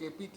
KPK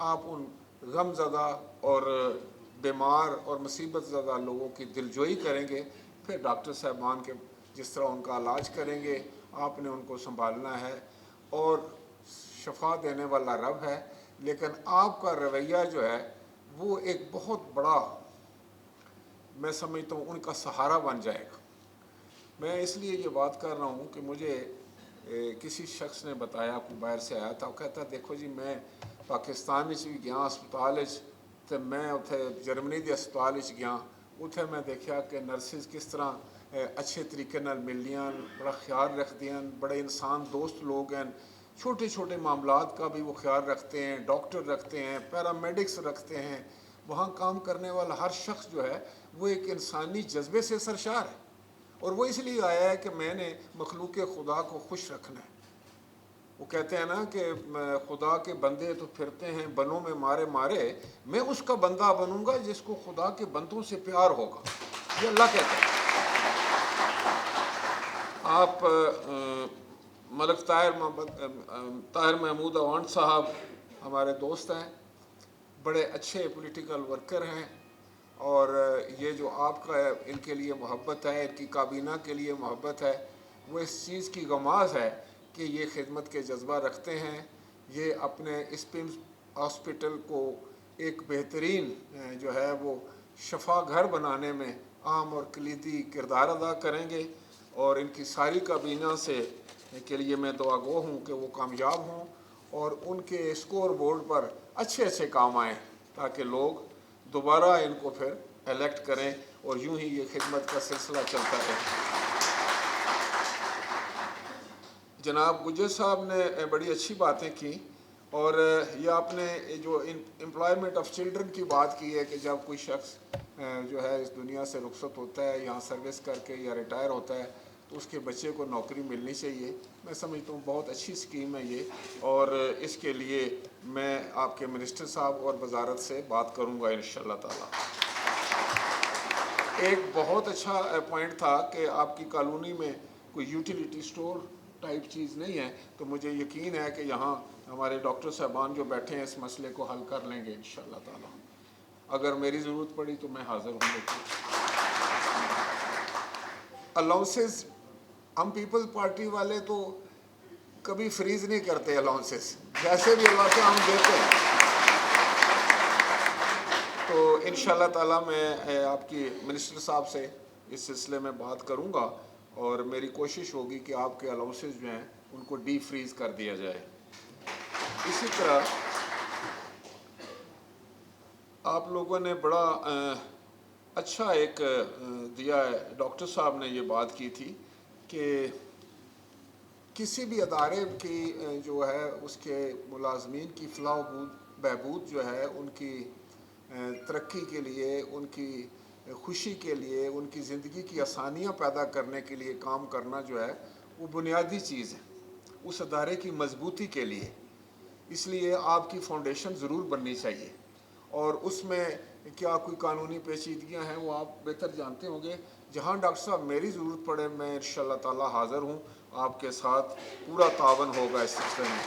آپ ان غم زدہ اور بیمار اور مصیبت زدہ لوگوں کی دلجوئی کریں گے، پھر ڈاکٹر صاحبان کے جس طرح ان کا علاج کریں گے، آپ نے ان کو سنبھالنا ہے، اور شفا دینے والا رب ہے، لیکن آپ کا رویہ جو ہے وہ ایک بہت بڑا، میں سمجھتا ہوں ان کا سہارا بن جائے گا۔ میں اس لیے یہ بات کر رہا ہوں کہ مجھے کسی شخص نے بتایا، کوئی باہر سے آیا تھا، وہ کہتا دیکھو جی میں پاکستان بھی گیا ہسپتال، تو میں اتنے جرمنی کے ہسپتال گیا، اتنے میں دیکھا کہ نرسز کس طرح اچھے طریقے نال ملدیاں، بڑا خیال رکھدیاں، بڑے انسان دوست لوگ ہیں، چھوٹے چھوٹے معاملات کا بھی وہ خیال رکھتے ہیں، ڈاکٹر رکھتے ہیں، پیرامیڈکس رکھتے ہیں، وہاں کام کرنے والا ہر شخص جو ہے وہ ایک انسانی جذبے سے سرشار ہے، اور وہ اس لیے آیا ہے کہ میں نے مخلوق خدا کو خوش رکھنا ہے۔ وہ کہتے ہیں نا کہ خدا کے بندے تو پھرتے ہیں بنوں میں مارے مارے، میں اس کا بندہ بنوں گا جس کو خدا کے بندوں سے پیار ہوگا، یہ اللہ کہتا ہے۔ آپ ملک طاہر محمود اوانٹ صاحب ہمارے دوست ہیں، بڑے اچھے پولیٹیکل ورکر ہیں، اور یہ جو آپ کا ان کے لیے محبت ہے، ان کی کابینہ کے لیے محبت ہے، وہ اس چیز کی غماز ہے کہ یہ خدمت کے جذبہ رکھتے ہیں، یہ اپنے اسپمس ہاسپٹل کو ایک بہترین جو ہے وہ شفا گھر بنانے میں اہم اور کلیدی کردار ادا کریں گے، اور ان کی ساری کابینہ سے کے لیے میں دعا گو ہوں کہ وہ کامیاب ہوں اور ان کے اسکور بورڈ پر اچھے اچھے کام آئیں، تاکہ لوگ دوبارہ ان کو پھر الیکٹ کریں، اور یوں ہی یہ خدمت کا سلسلہ چلتا رہے۔ جناب گجر صاحب نے بڑی اچھی باتیں کی، اور یہ آپ نے جو امپلائمنٹ آف چلڈرن کی بات کی ہے کہ جب کوئی شخص جو ہے اس دنیا سے رخصت ہوتا ہے، یہاں سروس کر کے یا ریٹائر ہوتا ہے، تو اس کے بچے کو نوکری ملنی چاہیے۔ میں سمجھتا ہوں بہت اچھی اسکیم ہے یہ، اور اس کے لیے میں آپ کے منسٹر صاحب اور وزارت سے بات کروں گا انشاءاللہ تعالی۔ ایک بہت اچھا پوائنٹ تھا کہ آپ کی کالونی میں کوئی یوٹیلیٹی سٹور ٹائپ چیز نہیں ہے، تو مجھے یقین ہے کہ یہاں ہمارے ڈاکٹر صاحبان جو بیٹھے ہیں اس مسئلے کو حل کر لیں گے انشاءاللہ تعالی۔ اگر میری ضرورت پڑی تو میں حاضر ہوں گا۔ الاؤنسز، ہم پیپل پارٹی والے تو کبھی فریز نہیں کرتے الاؤنسز، جیسے بھی اللہ سے ہم دیتے ہیں۔ تو انشاءاللہ تعالی میں آپ کی منسٹر صاحب سے اس سلسلے میں بات کروں گا، اور میری کوشش ہوگی کہ آپ کے الاؤنسز جو ہیں ان کو ڈی فریز کر دیا جائے۔ اسی طرح آپ لوگوں نے بڑا اچھا ایک دیا ہے، ڈاکٹر صاحب نے یہ بات کی تھی کہ کسی بھی ادارے کی جو ہے اس کے ملازمین کی فلاح و بہبود جو ہے، ان کی ترقی کے لیے، ان کی خوشی کے لیے، ان کی زندگی کی آسانیاں پیدا کرنے کے لیے کام کرنا جو ہے وہ بنیادی چیز ہے اس ادارے کی مضبوطی کے لیے۔ اس لیے آپ کی فاؤنڈیشن ضرور بننی چاہیے، اور اس میں کیا کوئی قانونی پیچیدگیاں ہیں وہ آپ بہتر جانتے ہوں گے۔ جہاں ڈاکٹر صاحب میری ضرورت پڑے میں انشاءاللہ تعالی حاضر ہوں، آپ کے ساتھ پورا تعاون ہوگا اس سلسلے میں۔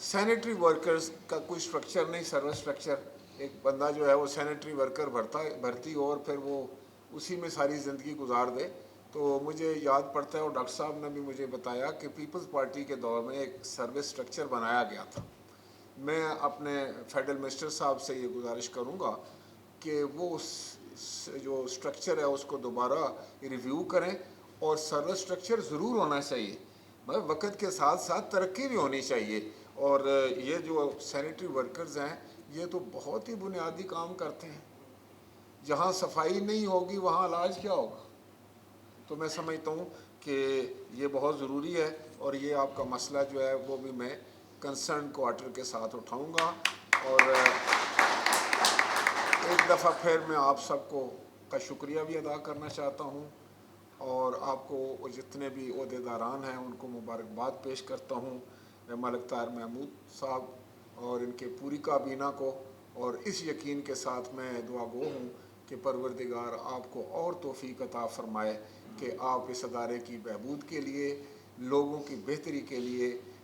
سینیٹری ورکرز کا کوئی سٹرکچر نہیں، سروس سٹرکچر، ایک بندہ جو ہے وہ سینیٹری ورکر بھرتی اور پھر وہ اسی میں ساری زندگی گزار دے، تو مجھے یاد پڑتا ہے، اور ڈاکٹر صاحب نے بھی مجھے بتایا کہ پیپلز پارٹی کے دور میں ایک سروس سٹرکچر بنایا گیا تھا۔ میں اپنے فیڈرل منسٹر صاحب سے یہ گزارش کروں گا کہ وہ جو سٹرکچر ہے اس کو دوبارہ ریویو کریں، اور سروس سٹرکچر ضرور ہونا چاہیے، مگر وقت کے ساتھ ساتھ ترقی بھی ہونی چاہیے۔ اور یہ جو سینیٹری ورکرز ہیں یہ تو بہت ہی بنیادی کام کرتے ہیں، جہاں صفائی نہیں ہوگی وہاں علاج کیا ہوگا؟ تو میں سمجھتا ہوں کہ یہ بہت ضروری ہے، اور یہ آپ کا مسئلہ جو ہے وہ بھی میں کنسرن کوارٹر کے ساتھ اٹھاؤں گا، اور ایک دفعہ پھر میں آپ سب کو کا شکریہ بھی ادا کرنا چاہتا ہوں، اور آپ کو جتنے بھی عہدیداران ہیں ان کو مبارکباد پیش کرتا ہوں، ملک طاہر محمود صاحب اور ان کے پوری کابینہ کو، اور اس یقین کے ساتھ میں دعا گو ہوں کہ پروردگار آپ کو اور توفیق عطا فرمائے کہ آپ اس ادارے کی بہبود کے لیے، لوگوں کی بہتری کے لیے